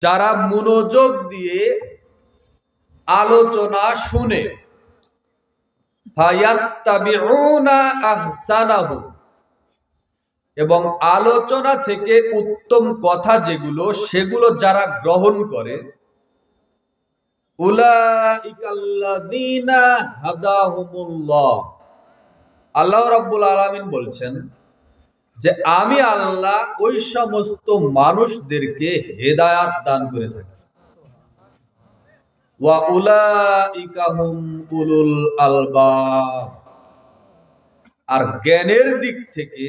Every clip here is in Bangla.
যারা মনোযোগ দিয়ে আলোচনা শুনে ফায়াত্তাবিউনা আহসানাহু, এবং আলোচনা থেকে উত্তম কথা যেগুলো সেগুলো যারা গ্রহণ করে, উলাইকাল্লাযীনা হাদাহুমুল্লাহ, আল্লাহ রাব্বুল আলামিন বলছেন যে আমি আল্লাহ ওই সমস্ত মানুষদেরকে হেদায়াত দান করে থাকি। ওয়া উলাইকা হুম উলুল আলবাব, আর জ্ঞানের দিক থেকে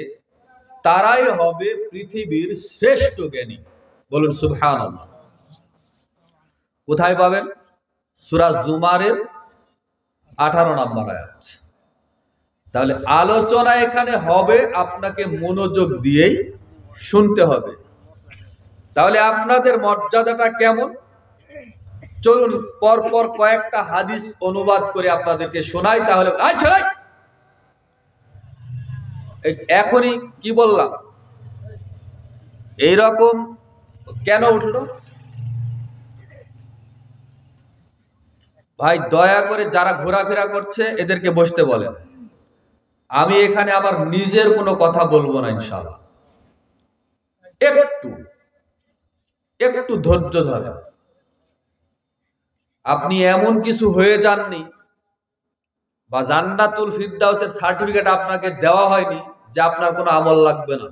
তারাই হবে পৃথিবীর শ্রেষ্ঠ জ্ঞানী। বলুন সুবহানাল্লাহ। কোথায় পাবেন? সূরা জুমারের 18 নম্বর আয়াত। তাহলে আলোচনা এখানে হবে, আপনাকে মনোযোগ দিয়েই শুনতে হবে। তাহলে আপনাদের মর্যাদাটা কেমন? চলুন পরপর কয়েকটা হাদিস অনুবাদ করে আপনাদেরকে শোনাই। তাহলে এখনই কি বললাম এইরকম কেন উঠলো? ভাই দয়া করে যারা ঘোরাফেরা করছে এদেরকে বসতে বলেন। আমি এখানে আমার নিজের কোনো কথা বলবো না ইনশাআল্লাহ। একটু ধৈর্য ধরেন। আপনি এমন কিছু হয়ে যাননি বা জান্নাতুল ফিরদাউসের সার্টিফিকেট আপনাকে দেওয়া হয়নি যে আপনার কোনো আমল লাগবে না।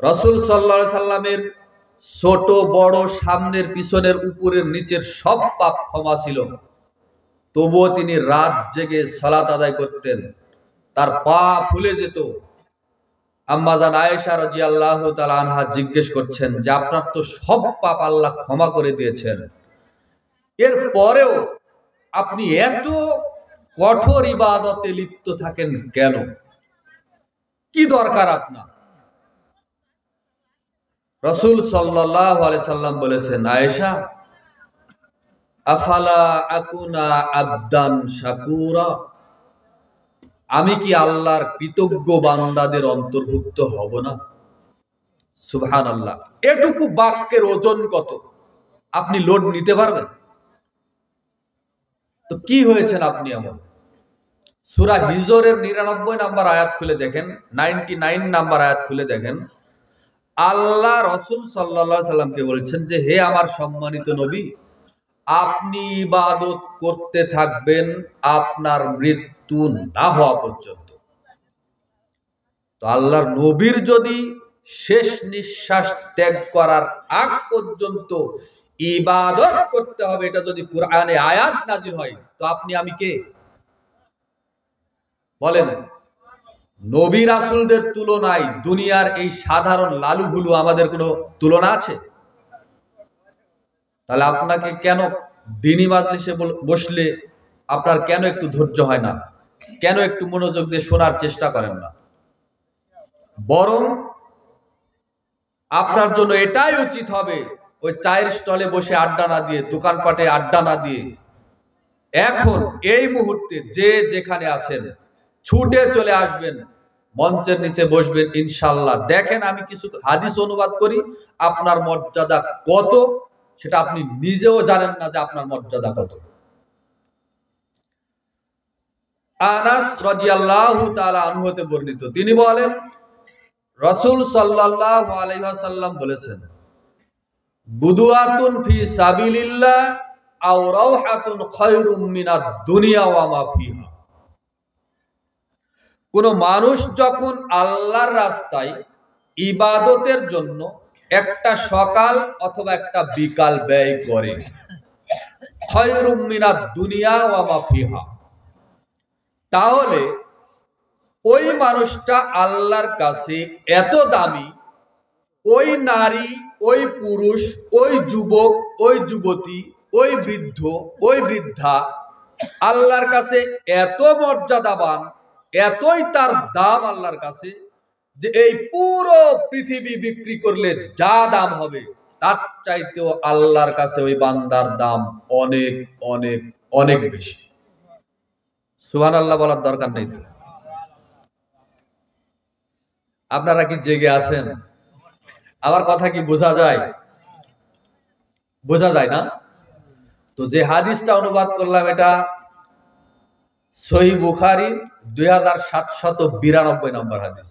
রাসূল সাল্লাল্লাহু আলাইহি সাল্লামের ছোট বড় সামনের পিছনের উপরের নিচের সব পাপ ক্ষমা ছিল, তবুও তিনি রাত জেগে সালাত আদায় করতেন। তার পা ফুলে যেত। আম্মা জান আয়েশা রাদিয়াল্লাহু তাআলা আনহা জিজ্ঞেস করছেন যে আপনার তো সব পাপ আল্লাহ ক্ষমা করে দিয়েছেন, এর পরেও আপনি এত কঠোর ইবাদতে লিপ্ত থাকেন কেন? কি দরকার আপনার? রাসূল সাল্লাল্লাহু আলাইহি সাল্লাম বলেছেন, আয়েশা আফালা আকুনা আবদান শাকুরা, আমি কি আল্লাহর কৃতজ্ঞ বান্দাদের অন্তর্ভুক্ত হব না? সুবহানাল্লাহ। এটুকু বাক্যের ওজন কত? আপনি লোড নিতে পারবেন? তো কি হয়েছেন আপনি এমন? সূরা হিজরের 99 নম্বর আয়াত খুলে দেখেন, 99 নম্বর আয়াত খুলে দেখেন। আল্লাহ রাসূল সাল্লাল্লাহু আলাইহি সাল্লামকে বলছেন যে হে আমার সম্মানিত নবী, আপনি ইবাদত করতে থাকবেন আপনার মৃত্যু না হওয়া পর্যন্ত। তো আল্লাহর নবীর যদি শেষ নিঃশ্বাস ত্যাগ করার আগ পর্যন্ত ইবাদত করতে হবে, এটা যদি কোরআনে আয়াত নাজিল হয়, তো আপনি আমি কে? বলেন। নবী রাসূলদের তুলনায় দুনিয়ার এই সাধারণ লালুভুলু আমাদের কোনো তুলনা আছে? তাহলে আপনাকে কেন দ্বীনি মাজলিসে বসলে আপনার কেন একটু ধৈর্য হয় না? কেন একটু মনোযোগ দিয়ে শোনার চেষ্টা করেন না? বরং আপনার জন্য এটাই উচিত হবে, ওই চায়ের স্টলে বসে আড্ডা না দিয়ে, দোকানপাটে আড্ডা না দিয়ে, এখন এই মুহূর্তে যে যেখানে আছেন ছুটে চলে আসবেন, মঞ্চের নিচে বসবেন ইনশাআল্লাহ। দেখেন আমি কিছু হাদিস অনুবাদ করি, আপনার মর্যাদা কত সেটা আপনি নিজেও জানেন না যে আপনার মর্যাদা কত। আনাস রাদিয়াল্লাহু তাআলা আনহু হতে বর্ণিত, তিনি বলেন রাসূল সাল্লাল্লাহু আলাইহি ওয়াসাল্লাম বলেছেন, গুদুয়াতুন ফি সাবিলিল্লাহ আও রাওহাতুন খায়রুম মিনাদ দুনিয়া ওয়া মা ফিহা। কোন মানুষ যখন আল্লাহর রাস্তায় ইবাদতের জন্য একটা সকাল অথবা একটা বিকাল ব্যয় করে, খায়রুম মিনাদ দুনিয়া ওয়া মা ফিহা, তাহলে ওই মানুষটা আল্লাহর কাছে এত দামি, ওই নারী, ওই পুরুষ, ওই যুবক, ওই যুবতী, ওই বৃদ্ধ, ওই বৃদ্ধা আল্লাহর কাছে এত মর্যাদাবান, এতই তার দাম আল্লাহর কাছে যে এই পুরো পৃথিবী বিক্রি করলে যা দাম হবে তার চাইতেও আল্লাহর কাছে ওই বান্দার দাম অনেক অনেক অনেক বেশি। সুবহানাল্লাহ বলার দরকার নেই তো? আপনারা কি জেগে আছেন? আমার কথা কি বোঝা যায়? বোঝা যায় না? তো যে হাদিসটা অনুবাদ করলাম এটা সহিহ বুখারীর 2792 নম্বর হাদিস।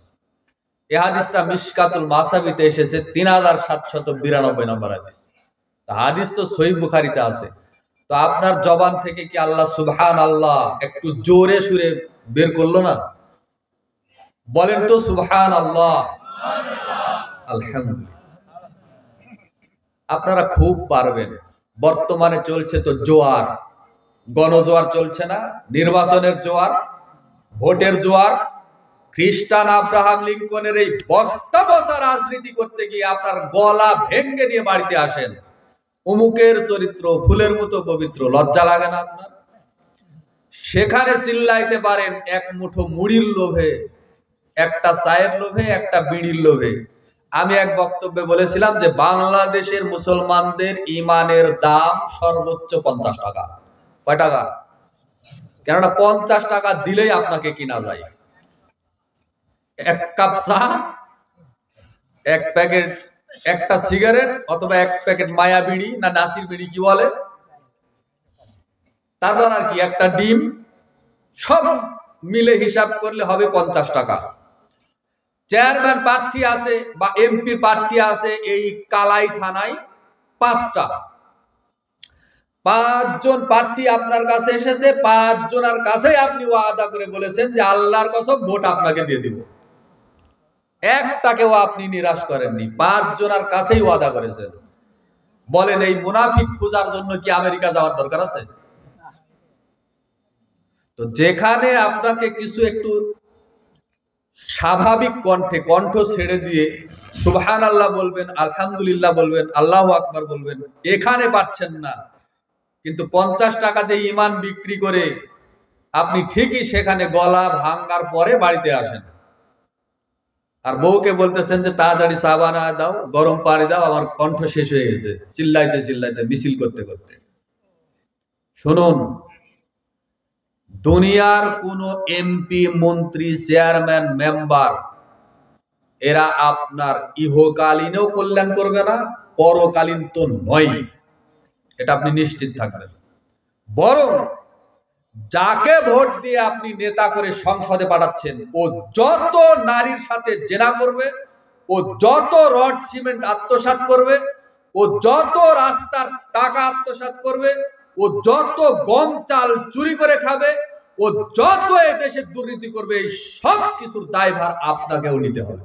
এই হাদিসটা মিশকাতুল মাসাবিতে এসেছে 3792 নম্বর হাদিস। তো হাদিস তো সহিহ বুখারীতে আছে। তো আপনার জবান থেকে কি আল্লাহ সুবহানাল্লাহ একটু জোরে সুরে বের করলো না? বলেন তো সুবহানাল্লাহ, আলহামদুলিল্লাহ। আপনারা খুব পারবেন। বর্তমানে চলছে তো জোয়ার, গণজোয়ার চলছে না, নির্বাচনের জোয়ার, ভোটের জোয়ার। খ্রিস্টান আব্রাহাম লিঙ্কনের এই বস্তা বসা রাজনীতি করতে গিয়ে আপনার গলা ভেঙ্গে নিয়ে বাড়িতে আসেন। অমুকের চরিত্র ফুলের মতো পবিত্র, লজ্জা লাগে না আপনার? সেখানে চিল্লাইতে পারেন এক মুঠো মুড়ির লোভে, একটা চায়ের লোভে, একটা বিড়ির লোভে। আমি এক বক্তব্যে বলেছিলাম যে বাংলাদেশের মুসলমানদের ইমানের দাম সর্বোচ্চ 50 টাকা। কয় টাকা? কেননা 50 টাকা দিলেই আপনাকে কিনা যায় এক কাপ চা, এক প্যাকেট, একটা সিগারেট, অথবা এক প্যাকেট মায়া বিড়ি না নাসির বিড়ি কি বলে, তারপর আর কি একটা ডিম, সব মিলে হিসাব করলে হবে 50 টাকা। চেয়ারম্যান প্রার্থী আছে বা এমপি প্রার্থী আছে এই কালাই থানায় 5টা। 5 জন প্রার্থী আপনার কাছে এসেছে, 5 জনের কাছেই আপনি ওয়াদা করে বলেছেন যে আল্লাহর কসম ভোট আপনাকে দিয়ে দিব। একটাকেও আপনি নিরাশ করেননি, 5 জনের কাছেই ওয়াদা করেছেন। বলেন এই মুনাফিক খোঁজার জন্য কি আমেরিকা যাওয়ার দরকার আছে? তো যেখানে আপনাকে কিছু একটু স্বাভাবিক কণ্ঠে কণ্ঠ ছেড়ে দিয়ে সুবহানাল্লাহ বলবেন, আলহামদুলিল্লাহ বলবেন, আল্লাহু আকবার বলবেন, এখানে পাচ্ছেন না, কিন্তু 50 টাকা দিয়ে ঈমান বিক্রি করে আপনি ঠিকই সেখানে গলা ভাঙার পরে বাড়িতে আসেন। আর বউকে বলতেছেন যে তাড়াতাড়ি চা বানায় দাও, গরম পানি দাও, আমার কণ্ঠ শেষ হয়ে গেছে, চিল্লাইতে চিল্লাইতে মিছিল করতে করতে। শুনুন, দুনিয়ার কোন এমপি, মন্ত্রী, চেয়ারম্যান, মেম্বার এরা আপনার ইহকালীনেও কল্যাণ করবে না, পরকালীন তো নয়, এটা আপনি নিশ্চিত থাকবেন। বরং যাকে ভোট দিয়ে আপনি নেতা করে সংসদে পাঠাচ্ছেন, ও যত নারীর সাথে জেনা করবে, ও যত রড সিমেন্ট আত্মসাৎ করবে, ও যত রাস্তার টাকা আত্মসাৎ করবে, ও যত গম চাল চুরি করে খাবে, ও যত এ দেশে দুর্নীতি করবে, এই সব কিছুর দায়ভার আপনাকেও নিতে হবে।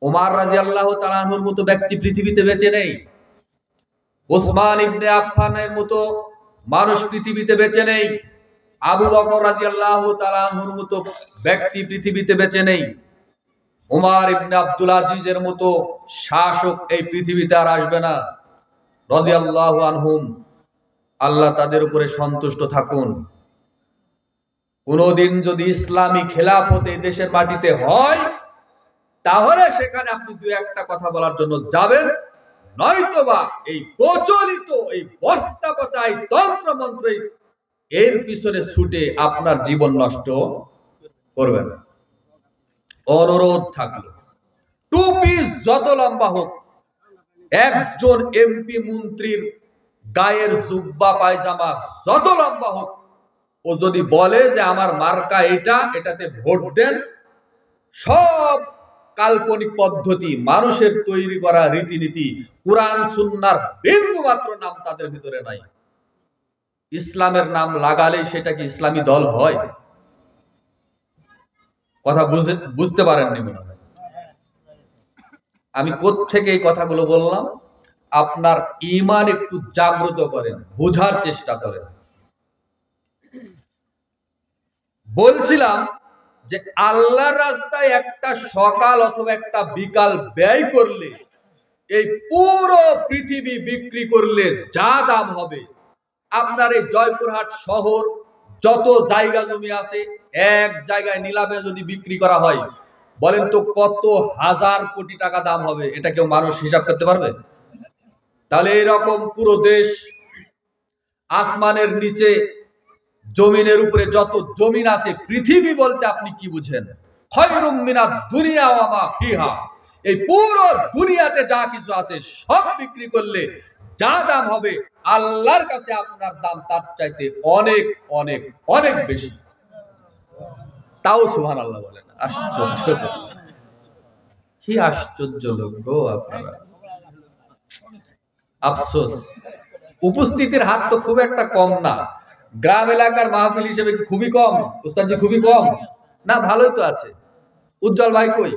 ওমর রাদিয়াল্লাহু তাআলা আনহুর মতো ব্যক্তি পৃথিবীতে বেঁচে নেই, ওসমান ইবনে আফফানের মতো মানুষ পৃথিবীতে বেঁচে নেই, আবু বকর রাদিয়াল্লাহু তাআলা আনহুর মতো ব্যক্তি পৃথিবীতে বেঁচে নেই, ওমর ইবনে আব্দুল আজিজের মতো শাসক এই পৃথিবীতে আর আসবে না রাদিয়াল্লাহু আনহুম। আল্লাহ তাদের উপরে সন্তুষ্ট থাকুন। কোনদিন যদি ইসলামী খেলাফত এই দেশের মাটিতে হয়, তাহলে সেখানে আপনি দুই একটা কথা বলার জন্য যাবেন, নয়তোবা এই প্রচলিত এই বস্তা পচা এই তন্ত্র মন্ত্র এর পিছনে ছুটে আপনার জীবন নষ্ট করবেন। অনুরোধ থাকলো, টুপি যত লম্বা হোক, একজন এমপি মন্ত্রীর গায়ের জুব্বা পায়জামা যত লম্বা হোক, ও যদি বলে যে আমার মার্কা এটা, এটাতে ভোট দেন, সব কাল্পনিক পদ্ধতি, মানুষের তৈরি করা রীতিনীতি, কুরআন সুন্নাহর বিন্দু মাত্র নাম তাদের ভিতরে নাই। ইসলামের নাম লাগালেই সেটা কি ইসলামী দল হয়? কথা বুঝতে পারেননি মনে হয়। আমি কোত্থেকে এই কথাগুলো বললাম? আপনার ঈমান একটু জাগ্রত করেন, বোঝার চেষ্টা করেন। বলছিলাম যে আল্লাহর রাস্তায় একটা সকাল অথবা একটা বিকাল ব্যয় করলে, এই পুরো পৃথিবী বিক্রি করলে যা দাম হবে, আপনার এই জয়পুরহাট শহর যত জায়গা জমি আছে, এক জায়গায় নিলামে যদি বিক্রি করা হয়, বলেন তো কত হাজার কোটি টাকা দাম হবে? এটা কেউ মানুষ হিসাব করতে পারবে? তাহলে এরকম পুরো দেশ, আসমানের নিচে, জমিনের উপরে যত জমিন আছে, পৃথিবী বলতে আপনি কি বুঝেন? খায়রুম মিনাদ দুনিয়া ওয়া মা ফিহা, এই পুরো দুনিয়াতে যা কিছু আছে সব বিক্রি করলে যা দাম হবে আল্লাহর কাছে আপনার দাম তার চাইতে অনেক অনেক অনেক বেশি। তাও সুবহানাল্লাহ বলেন। আশ্চর্য, কি আশ্চর্য লোক গো আপনারা। আফসোস, উপস্থিতির হাত তো খুব একটা কম না। গ্রাম এলাকার মাহফিল হিসেবে খুবই কম। উস্তাদজি খুবই কম না? ভালোই তো আছে। উজ্জ্বল ভাই কই?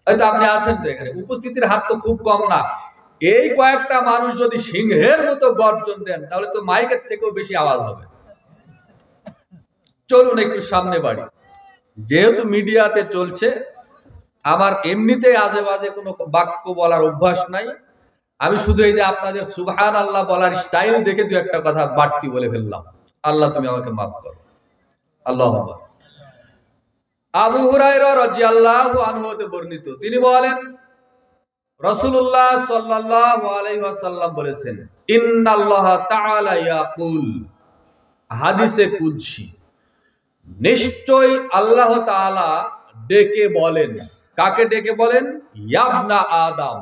হয়তো আপনি আছেন তো এখানে। উপস্থিতির হাত তো খুব কম না। এই কয়েকটা মানুষ যদি সিংহের মতো গর্জন দেন তাহলে তো মাইকের থেকেও বেশি আওয়াজ হবে। চলুন একটু সামনে বাড়ি। যেহেতু মিডিয়াতে চলছে, আমার এমনিতেই আজে বাজে কোনো বাক্য বলার অভ্যাস নাই। আমি শুধু এই যে আপনাদের সুবহানাল্লাহ বলার স্টাইল দেখে দু একটা কথা বাড়তি বলে ফেললাম। আল্লাহ তুমি আমাকে মাফ করো। আল্লাহুম্মা। আবু হুরায়রা রাদিয়াল্লাহু আনহু হতে বর্ণিত, তিনি বলেন রাসূলুল্লাহ সাল্লাল্লাহু আলাইহি ওয়াসাল্লাম বলেছেন, ইন্নাল্লাহা তাআলা ইয়াকুল, হাদিসে কুদসি, নিশ্চয় আল্লাহ তাআলা ডেকে বলেন। কাকে ডেকে বলেন? ইয়াবনা আদম,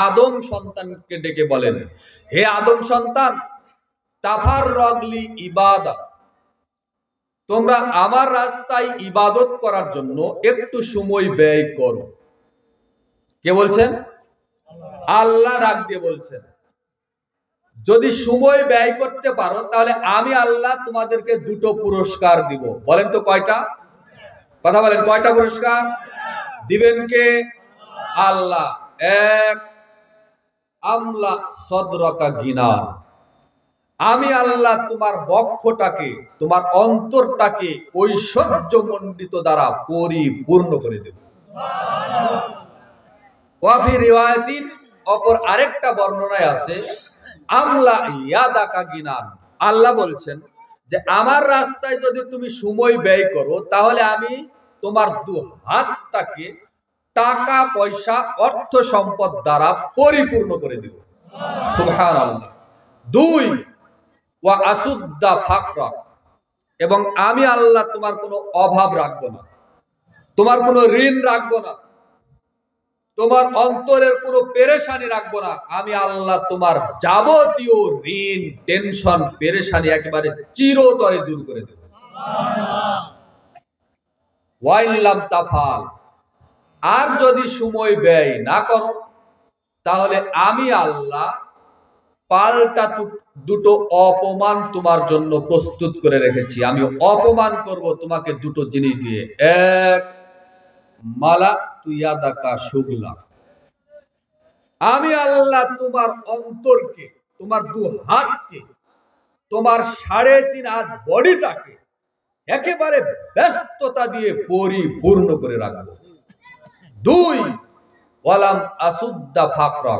আদম সন্তানকে ডেকে বলেন, হে আদম সন্তান, তাফাররাগ লি ইবাদা, তোমরা আমার রাস্তায় ইবাদত করার জন্য একটু সময় ব্যয় করো। কে বলছেন? আল্লাহ ডাক দিয়ে বলছেন, যদি সময় ব্যয় করতে পারো তাহলে আমি আল্লাহ তোমাদেরকে দুটো পুরস্কার দিব। বলেন তো কয়টা? কথা বলেন, কয়টা পুরস্কার দিবেন? কে? আল্লাহ। এক, আমলা সদরকা গিনান, আমি আল্লাহ তোমার বক্ষটাকে, তোমার অন্তরটাকে ঐশ্বর্য মণ্ডিত দ্বারা পরিপূর্ণ করে দেব। ওয়াফি রিওয়ায়াতিন, অপর আরেকটা বর্ণনায় আছে, আমলা ইয়াদাকা গিনান, আল্লাহ বলছেন যে আমার রাস্তায় যদি তুমি সময় ব্যয় করো তাহলে আমি তোমার দু হাতটাকে টাকা পয়সা অর্থ সম্পদ দ্বারা পরিপূর্ণ করে দেব। সুবহানাল্লাহ। দুই, ওয়া আসুদ্দা ফাকরা, এবং আমি আল্লাহ তোমার কোনো অভাব রাখবো না, তোমার কোনো ঋণ রাখবো না, তোমার অন্তরের কোনো পেরেশানি রাখবো না। আমি আল্লাহ তোমার যাবতীয় ঋণ, টেনশন, পেরেশানি একেবারে চিরতরে দূর করে দেব। ওয়াইল্লাম তাফাল, আর যদি সময় ব্যয় না করো তাহলে আমি আল্লাহ পাল্টা দুটো অপমান তোমার জন্য প্রস্তুত করে রেখেছি। আমি অপমান করব তোমাকে দুটো জিনিস দিয়ে। এক, মালা তুয়াদাকা শুগলা, আমি আল্লাহ তোমার অন্তরকে, তোমার দু হাতকে, তোমার 3.5 হাত বডিটাকে একেবারে ব্যস্ততা দিয়ে পরিপূর্ণ করে রাখবো। দুই, ওয়ালাম আসুদ্দা ফাকরা,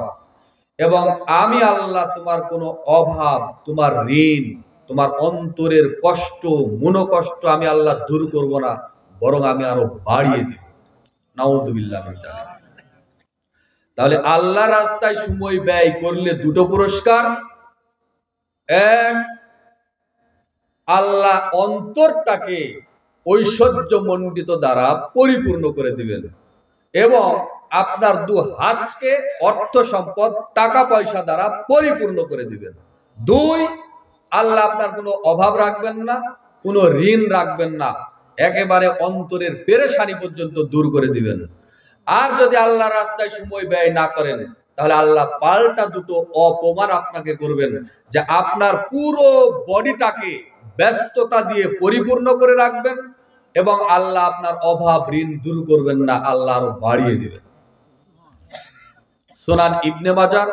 এবং আমি আল্লাহ তোমার কোনো অভাব, তোমার ঋণ, তোমার অন্তরের কষ্ট, মনোকষ্ট আমি আল্লাহ দূর করব না, বরং আমি আরো বাড়িয়ে দেব। নাউযুবিল্লাহ মিন যালিক। তাহলে আল্লাহ রাস্তায় সময় ব্যয় করলে দুটো পুরস্কার। এক, আল্লাহ অন্তরটাকে ঐশ্বর্য মণ্ডিত দ্বারা পরিপূর্ণ করে দিবেন, এবং আপনার দু হাতকে অর্থ সম্পদ, টাকা পয়সা দ্বারা পরিপূর্ণ করে দিবেন। দুই, আল্লাহ আপনার কোনো অভাব রাখবেন না, কোনো ঋণ রাখবেন না, একেবারে অন্তরের পেরেশানি পর্যন্ত দূর করে দিবেন। আর যদি আল্লাহ রাস্তায় সময় ব্যয় না করেন তাহলে আল্লাহ পাল্টা দুটো অপমান আপনাকে করবেন, যে আপনার পুরো বডিটাকে ব্যস্ততা দিয়ে পরিপূর্ণ করে রাখবেন, এবং আল্লাহ আপনার অভাব ঋণ দূর করবেন না, আল্লাহ আরো বাড়িয়ে দিবেন। সুনান ইবনে মাজাহ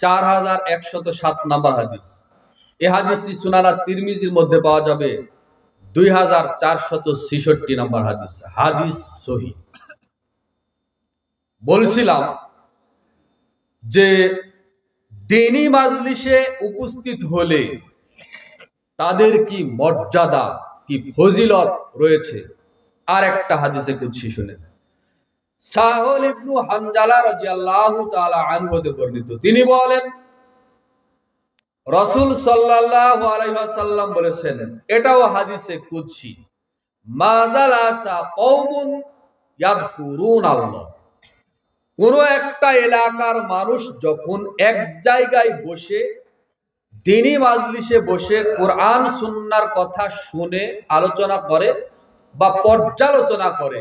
4107 নম্বর হাদিস। এই হাদিসটি সুনান তিরমিজির মধ্যে পাওয়া যাবে 2466 নম্বর হাদিস। হাদিস সহিহ। বলছিলাম যে দ্বীনি মাজলিসে উপস্থিত হলে তাদের কি মর্যাদা, কি ফজিলত রয়েছে। আর একটা হাদিসে কুদসি শুনেন। সাহল ইবনু হানজালা রাদিয়াল্লাহু তাআলা আনহু হতে বর্ণিত, তিনি বলেন রাসূল সাল্লাল্লাহু আলাইহি ওয়াসাল্লাম বলেছেন, এটাও হাদিসে কুদসি, মা জালাসা কওমুন ইয়াযকুরুন আল্লাহ, কোনো একটা এলাকার মানুষ যখন এক জায়গায় বসে দ্বীনি মাজলিসে বসে কোরআন সুন্নাহর কথা শুনে আলোচনা করে বা পর্যালোচনা করে,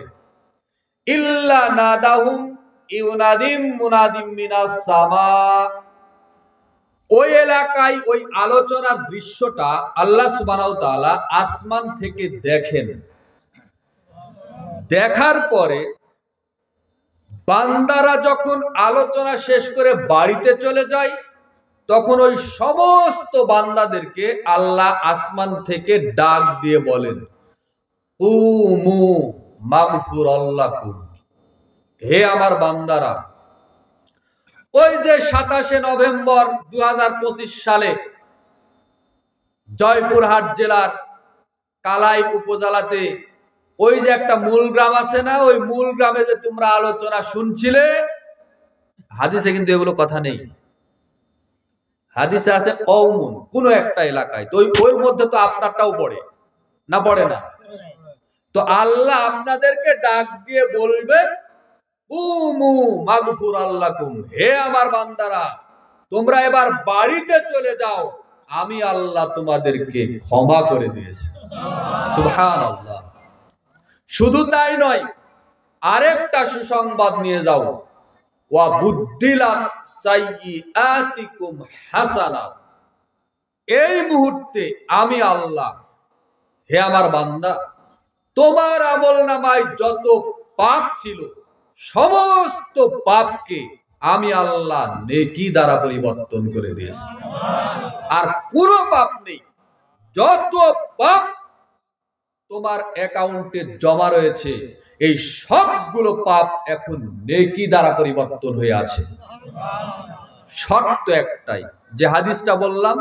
ইল্লা নাদাহুম ইউনাদিম মুনাদিম মিনাস সামা, ওই এলাকায় ওই আলোচনার দৃশ্যটা আল্লাহ সুবহানাহু ওয়া তাআলা আসমান থেকে দেখেন। দেখার পরে বান্দারা যখন আলোচনা শেষ করে বাড়িতে চলে যায়, তখন ওই সমস্ত বান্দাদেরকে আল্লাহ আসমান থেকে ডাক দিয়ে বলেন, কুমু মাগফুরাল্লাকুম, হে আমার বান্দারা, ওই যে 27 নভেম্বর 2025 সালে জয়পুরহাট জেলার কালাই উপজেলাতে ওই যে একটা মূল গ্রাম আছে না, ওই মূল গ্রামে যে তোমরা আলোচনা শুনছিলে, হাদিসে কিন্তু এগুলো কথা নেই। হাদিসে আছে কওমুন, কোন একটা এলাকায়, তো ওর মধ্যে তো আপনারটাও পড়ে না, পড়ে না? তো আল্লাহ আপনাদেরকে ডাক দিয়ে বলবে, কুমু মাগফুরাল্লাকুম, হে আমার বান্দারা, তোমরা এবার বাড়িতে চলে যাও, আমি আল্লাহ তোমাদেরকে ক্ষমা করে দিয়েছি। সুবহানাল্লাহ। শুধু তাই নয়, আরেকটা সুসংবাদ নিয়ে যাও, ওয়া বুদ্দিলাত সাইয়্যাতিকুম হাসানা, এই মুহূর্তে আমি আল্লাহ, হে আমার বান্দা, তোমার আমলনামায় যত পাপ ছিল সমস্ত পাপকে আমি আল্লাহ নেকি দ্বারা পরিবর্তন করে দিয়েছি। আর পুরো পাপ নেই, যত পাপ তোমার অ্যাকাউন্টে জমা রয়েছে এই সবগুলো পাপ এখন নেকি দ্বারা পরিবর্তন হয়ে আছে। শর্ত একটাই, যে হাদিসটা বললাম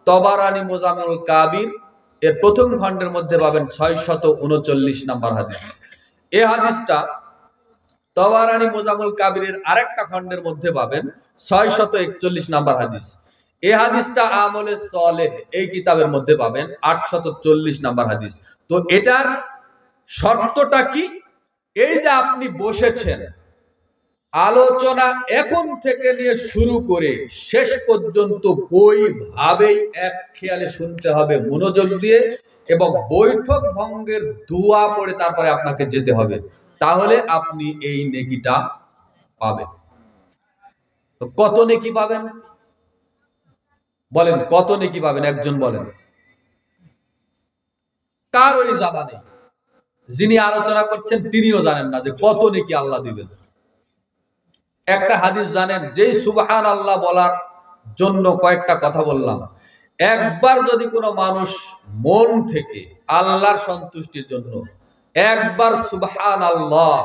তবারানি মুজামুল কাবির এর প্রথম খণ্ডের মধ্যে পাবেন 639 নম্বর হাদিস। এই হাদিসটা তবারানি মুজামুল কাবিরের আরেকটা খণ্ডের মধ্যে পাবেন 641 নম্বর হাদিস। এই হাদিসটা আমলে সলেহ এই কিতাবের মধ্যে পাবেন 840 নম্বর হাদিস। তো এটার শর্তটা কি? এই যে আপনি বসেছেন, আলোচনা এখন থেকে নিয়ে শুরু করে শেষ পর্যন্ত ওইভাবেই এক খেয়ালে শুনতে হবে, মনোযোগ দিয়ে, এবং বৈঠক ভঙ্গের দোয়া পড়ে তারপরে আপনাকে যেতে হবে, তাহলে আপনি এই নেকিটা পাবেন। তো কত নেকি পাবেন বলেন? কত নেকি পাবেন একজন বলেন? কারোই জানা নেই। যিনি আলোচনা করছেন তিনিও জানেন না যে কত নেকি আল্লাহ দিবেন। একটা হাদিস জানেন, যেই সুবহানাল্লাহ বলার জন্য কয়েকটা কথা বললাম, একবার যদি কোনো মানুষ মন থেকে আল্লাহর সন্তুষ্টির জন্য একবার সুবহানাল্লাহ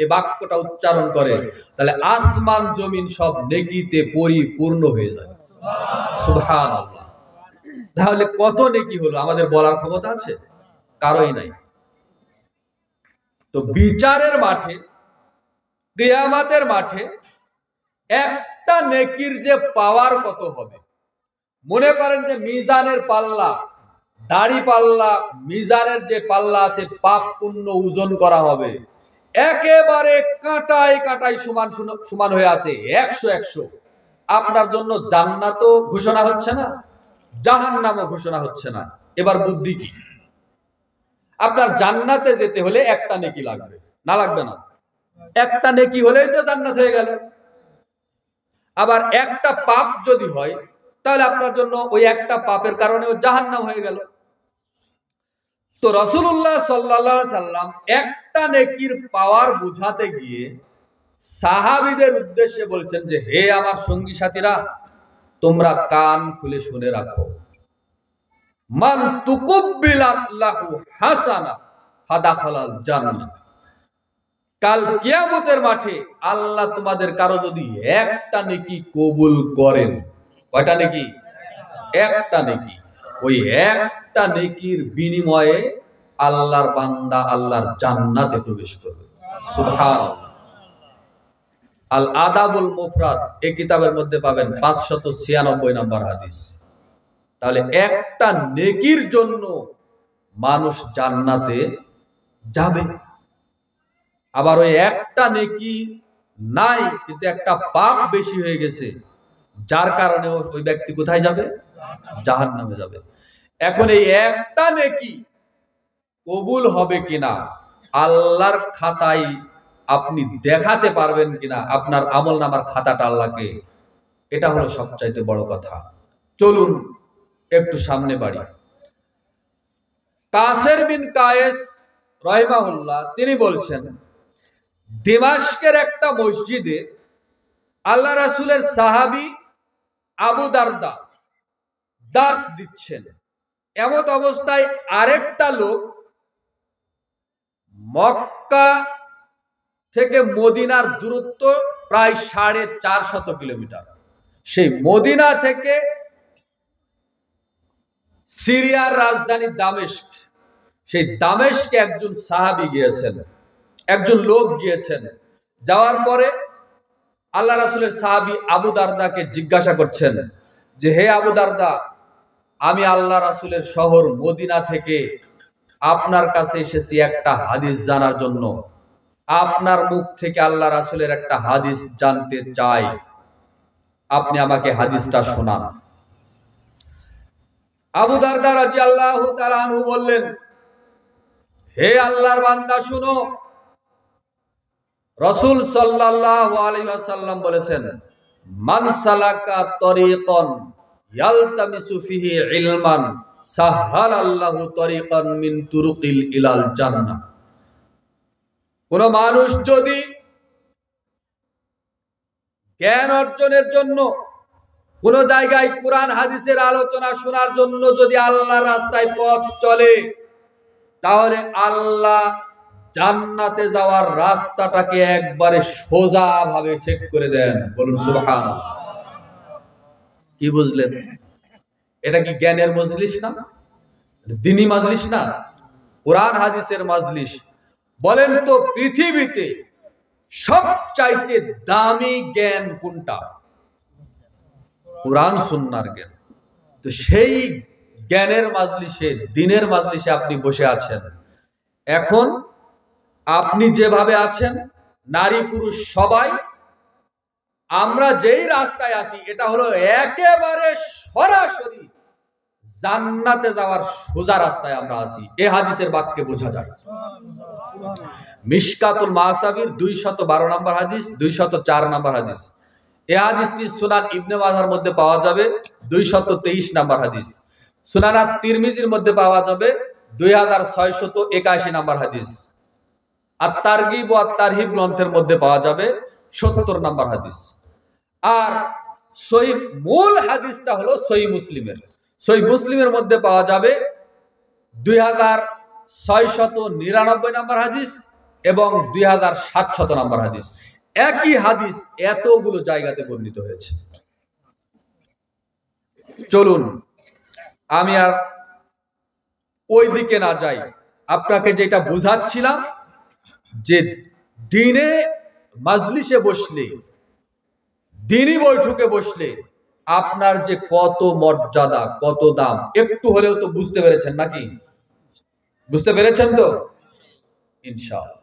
এই বাক্যটা উচ্চারণ করে, তাহলে আসমান জমিন সব নেকিতে পরিপূর্ণ হয়ে যায়। সুবহানাল্লাহ। তাহলে কত নেকি হলো আমাদের বলার ক্ষমতা আছে? কারোই নাই। তো বিচারের মাঠে, কিয়ামতের মাঠে একটা নেকির যে পাওয়ার কত হবে, মনে করেন যে মিজানের পাল্লা, দাড়ি পাল্লা, মিজানের যে পাল্লা আছে, পাপ পুণ্য ওজন করা হবে, একেবারে কাঁটায় কাঁটায় সমান সমান হয়ে আছে, 100-100। আপনার জন্য জান্নাতও ঘোষণা হচ্ছে না, জাহান্নামও ঘোষণা হচ্ছে না। এবার বুদ্ধি কি? আপনার জান্নাতে যেতে হলে একটা নেকি লাগবে, না লাগবে না? একটা নেকি হলেই তো জান্নাত হয়ে গেল। আবার একটা পাপ যদি হয়, তাহলে আপনার জন্য ওই একটা পাপের কারণে জাহান্নাম হয়ে গেল। তো রাসূলুল্লাহ সাল্লাল্লাহু আলাইহি সাল্লাম একটা নেকির পাওয়ার বুঝাতে গিয়ে সাহাবীদের উদ্দেশ্যে বলছেন যে, হে আমার সঙ্গী সাথীরা, তোমরা কান খুলে শুনে রাখো, মান তুকুব্বিলাত লাহু হাসানা ফাদাখালাল জান্নাহ, কাল কিয়ামতের মাঠে আল্লাহ তোমাদের কারো যদি একটা নেকি কবুল করেন, কয়টা নেকি? একটা নেকি। ওই একটা নেকির বিনিময়ে আল্লাহর বান্দা আল্লাহর জান্নাতে প্রবেশ করবে। সুবহানাল্লাহ। আল আদাবুল মুফরাদ এই কিতাবের মধ্যে পাবেন 596 নম্বর হাদিস। তাহলে একটা নেকির জন্য মানুষ জান্নাতে যাবে। আবার ওই একটা নেকি নাই, কিন্তু একটা পাপ বেশি হয়ে গেছে, যার কারণে ওই ব্যক্তি কোথায় যাবে? জাহান্নামে যাবে। এখন এই একটা নেকি কবুল হবে কিনা, আল্লাহর খাতায় আপনি দেখাতে পারবেন কিনা আপনার আমলনামার খাতাটা আল্লাহকে, এটা হলো সবচাইতে বড় কথা। চলুন একটু সামনে বাড়ি। কাসের বিন কায়েস রাহিমাহুল্লাহ তিনি বলছেন, দিমাশকের একটা মসজিদে আল্লাহ রাসূলের সাহাবী আবু দারদা দার্স দিচ্ছেন। এমত অবস্থায় আরেকটা লোক মক্কা থেকে মদিনার দূরত্ব প্রায় 450 কিলোমিটার, সেই মদিনা থেকে সিরিয়ার রাজধানী দামেস্ক, সেই দামেস্কে একজন সাহাবী গিয়েছেন, একজন লোক গিয়েছেন। যাওয়ার পরে আল্লাহ রাসূলের সাহাবী আবু দারদাকে জিজ্ঞাসা করছেন যে, হে আবু দারদা, আমি আল্লাহ রাসূলের শহর মদিনা থেকে আপনার কাছে এসেছি একটা হাদিস জানার জন্য, আপনার মুখ থেকে আল্লাহ রাসূলের একটা হাদিস জানতে চাই, আপনি আমাকে হাদিসটা শোনান। আবু দারদা রাদিয়াল্লাহু তাআলা আনহু বললেন, হে আল্লাহর বান্দা শুনো, রাসূল সাল্লাল্লাহু আলাইহি ওয়াসাল্লাম বলেছেন, মান সালাকা তরিকান ইয়ালতামিসু ফিহি ইলমান সাহালাল্লাহু তরিকান মিন তুরুকিল ইলাল জান্নাহ। কোন মানুষ যদি জ্ঞান অর্জনের জন্য কোন জায়গায় কুরআন হাদিসের আলোচনা শোনার জন্য যদি আল্লাহর রাস্তায় পথ চলে, তাহলে আল্লাহ জান্নাতে যাওয়ার রাস্তাটাকে একবারে সোজা ভাবে সেট করে দেন। বলুন সুবহানাল্লাহ। কি বুঝলেন? এটা কি জ্ঞানের মজলিস না? দ্বীনি মজলিস না? কুরআন হাদিসের মজলিস। বলেন তো পৃথিবীতে সবচাইতে দামি জ্ঞান কোনটা? কুরআন সুন্নাহর জ্ঞান। তো সেই জ্ঞানের মজলিসে, দ্বীনের মজলিসে আপনি বসে আছেন। এখন আপনি যেভাবে আছেন, নারী পুরুষ সবাই আমরা যেই রাস্তায় আছি, এটা হলো একেবারে সরাসরি জান্নাতে যাওয়ার সোজা রাস্তায় আমরা আছি। এই হাদিসের বাক্যে বোঝা যায়। মিশকাতুল মাসাবির 212 নম্বর হাদিস, 204 নম্বর হাদিস। এই হাদিসটি সুনান ইবনে মাজাহর মধ্যে পাওয়া যাবে 223 নম্বর হাদিস। সুনান তিরমিজির মধ্যে পাওয়া যাবে 2681 নম্বর হাদিস। আত-তারগিব ওয়া আত-তারহিব গ্রন্থের মধ্যে পাওয়া যাবে 70 নম্বর হাদিস। আর সহিহ মূল হাদিসটা হলো সহিহ মুসলিমের। সহিহ মুসলিমের মধ্যে পাওয়া যাবে 2699 নম্বর হাদিস এবং 2700 নম্বর হাদিস। একই হাদিস এতগুলো জায়গাতে বর্ণিত হয়েছে। চলুন আমি আর ওই দিকে না যাই, আপনাকে যেটা বুঝাচ্ছিলাম যে দ্বীনে মাজলিসে বসলে, দ্বীনি বৈঠকে বসলে আপনার যে কত মর্যাদা, কত দাম, একটু হলেও তো বুঝতে পেরেছেন নাকি? বুঝতে পেরেছেন তো? ইনশাআল্লাহ।